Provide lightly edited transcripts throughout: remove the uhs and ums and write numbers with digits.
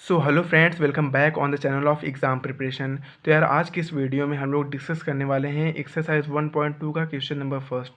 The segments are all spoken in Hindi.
So hello friends, welcome back on the channel of exam preparation. तो यार आज की इस वीडियो में हम लोग डिस्कस करने वाले हैं एक्सरसाइज 1.2 का question number first.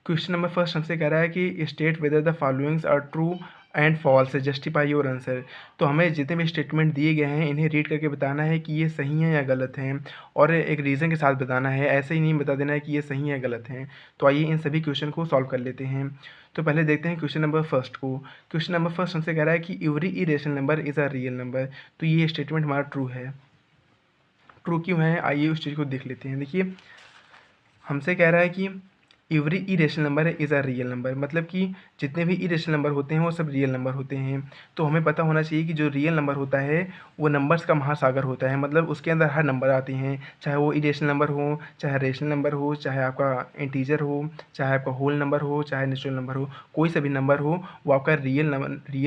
Question number first हमसे कह रहा है कि state whether the followings are true and false, justify your answer. तो हमें जितने भी स्टेटमेंट दिए गए हैं इन्हें रीड करके बताना है कि ये सही है या गलत हैं, और एक रीज़न के साथ बताना है, ऐसे ही नहीं बता देना है कि ये सही है गलत हैं। तो आइए इन सभी क्वेश्चन को सॉल्व कर लेते हैं। तो पहले देखते हैं क्वेश्चन नंबर फर्स्ट को। क्वेश्चन नंबर फर्स्ट हमसे कह रहा है कि every irrational number is a real number. तो ये स्टेटमेंट हमारा ट्रू है। ट्रू क्यों है, आइए उस चीज़ को देख लेते हैं। देखिए, हमसे कह रहा है कि every irrational number is a real number, मतलब कि जितने भी इरेशनल नंबर होते हैं वो सब रियल नंबर होते हैं। तो हमें पता होना चाहिए कि जो रियल नंबर होता है वो नंबर्स का महासागर होता है, मतलब उसके अंदर हर नंबर आते हैं, चाहे वो इरेशनल नंबर हो, चाहे रेशनल नंबर हो, चाहे आपका इंटीजर हो, चाहे आपका होल नंबर हो, चाहे नेचुरल नंबर हो, कोई सा भी नंबर हो वो आपका रियल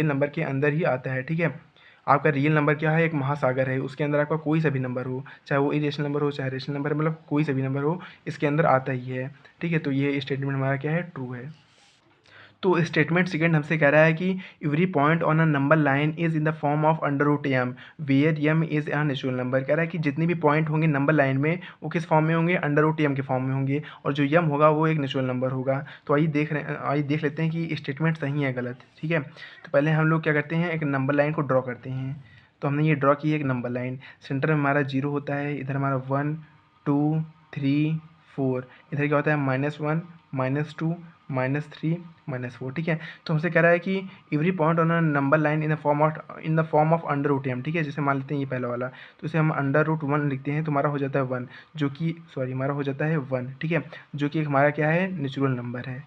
नंबर के अंदर ही आता है। ठीक है, आपका रियल नंबर क्या है, एक महासागर है, उसके अंदर आपका कोई सा भी नंबर हो, चाहे वो इरेशनल नंबर हो चाहे रेशनल नंबर, मतलब कोई सा भी नंबर हो, इसके अंदर आता ही है। ठीक है, तो ये स्टेटमेंट हमारा क्या है, ट्रू है। तो स्टेटमेंट सेकंड हमसे कह रहा है कि every point on a number line is in the form of under root m where m is a natural number. कह रहा है कि जितने भी पॉइंट होंगे नंबर लाइन में वो किस फॉर्म में होंगे, अंडर रूट एम के फॉर्म में होंगे, और जो यम होगा वो एक नेचुरल नंबर होगा। तो आइए देख लेते हैं कि स्टेटमेंट सही है गलत। ठीक है, तो पहले हम लोग क्या करते हैं, एक नंबर लाइन को ड्रॉ करते हैं। तो हमने ये ड्रॉ की है एक नंबर लाइन, सेंटर में हमारा 0 होता है, इधर हमारा 1 2 3 4, इधर क्या होता है -1 -2 -3 -4। ठीक है, तो हमसे कह रहा है कि every point on a number line in the form of under root m. ठीक है, जैसे मान लेते हैं ये पहला वाला, तो इसे हम अंडर रूट 1 लिखते हैं, तो हमारा हो जाता है 1, जो कि हमारा हो जाता है 1। ठीक है, जो कि हमारा क्या है, नेचुरल नंबर है।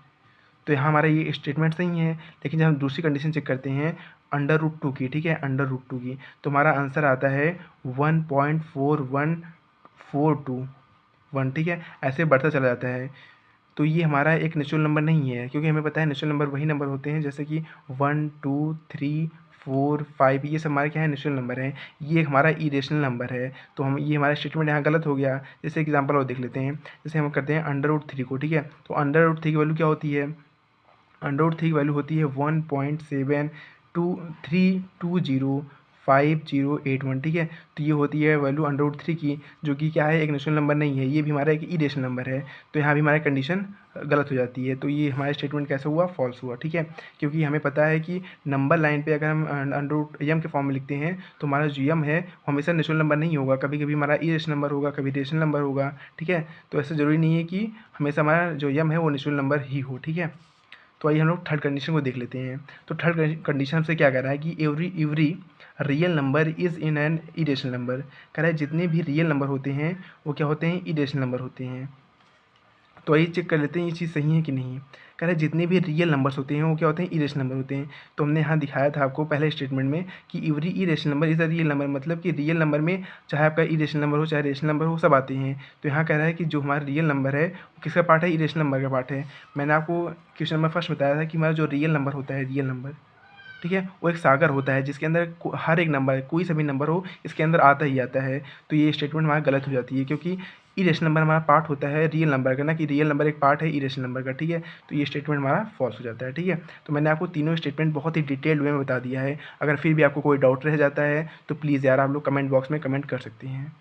तो यहाँ हमारा ये स्टेटमेंट सही है। लेकिन जब हम दूसरी कंडीशन चेक करते हैं अंडर रूट 2 की, ठीक है, अंडर रूट 2 की, तो हमारा आंसर आता है 1.4142 ठीक है, ऐसे बढ़ता चला जाता है। तो ये हमारा एक नेचुरल नंबर नहीं है, क्योंकि हमें पता है नेचुरल नंबर वही नंबर होते हैं जैसे कि 1 2 3 4 5, ये सब हमारे क्या है, नेचुरल नंबर है। ये हमारा इरेशनल नंबर है, तो हम ये हमारा स्टेटमेंट यहाँ गलत हो गया। जैसे एग्जांपल और देख लेते हैं, जैसे हम करते हैं अंडर रूट 3 को। ठीक है, तो अंडर रूट 3 की वैल्यू क्या होती है, अंडर रूट 3 की वैल्यू होती है 1.723205081। ठीक है, तो ये होती है वैल्यू अंडर रूट 3 की, जो कि क्या है, एक नेचुरल नंबर नहीं है, ये भी हमारा एक इरेशनल नंबर है। तो यहाँ भी हमारी कंडीशन गलत हो जाती है, तो ये हमारा स्टेटमेंट कैसे हुआ, फॉल्स हुआ। ठीक है, क्योंकि हमें पता है कि नंबर लाइन पे अगर हम अंडर रूट यम के फॉर्म में लिखते हैं तो हमारा जो यम है हमेशा नेचुरल नंबर नहीं होगा, कभी कभी हमारा इरेशनल नंबर होगा, कभी रेशनल नंबर होगा। ठीक है, तो ऐसा ज़रूरी नहीं है कि हमेशा हमारा जो यम है वो नेचुरल नंबर ही हो। ठीक है, तो आइए हम लोग थर्ड कंडीशन को देख लेते हैं। तो थर्ड कंडीशन हमसे क्या कह रहा है कि every real number is in an irrational number. कह रहा है जितने भी रियल नंबर होते हैं वो क्या होते हैं, इरेशनल नंबर होते हैं। तो आइए चेक कर लेते हैं ये चीज़ सही है कि नहीं। कह रहा है जितने भी रियल नंबर्स होते हैं वो क्या होते हैं, इरेशनल नंबर होते हैं। तो हमने यहाँ दिखाया था आपको पहले स्टेटमेंट में कि every irrational number is a real number, मतलब कि रियल नंबर में चाहे आपका इरेशनल नंबर हो चाहे रेशनल नंबर हो, सब आते हैं। तो यहाँ कह रहा है कि जो हमारा रियल नंबर है वो किसका पार्ट है, इरेशनल नंबर का पार्ट है। मैंने आपको क्वेश्चन नंबर फर्स्ट बताया था कि हमारा जो रियल नंबर होता है, रियल नंबर, ठीक है, वो एक सागर होता है जिसके अंदर हर एक नंबर, कोई सा भी नंबर हो, इसके अंदर आता ही आता है। तो ये स्टेटमेंट हमारा गलत हो जाती है, क्योंकि इरेशनल नंबर हमारा पार्ट होता है रियल नंबर का, ना कि रियल नंबर एक पार्ट है इरेशनल नंबर का। ठीक है, तो ये स्टेटमेंट हमारा फॉल्स हो जाता है। ठीक है, तो मैंने आपको तीनों स्टेटमेंट बहुत ही डिटेल्ड वे में बता दिया है। अगर फिर भी आपको कोई डाउट रह जाता है तो प्लीज़ यार आप लोग कमेंट बॉक्स में कमेंट कर सकते हैं।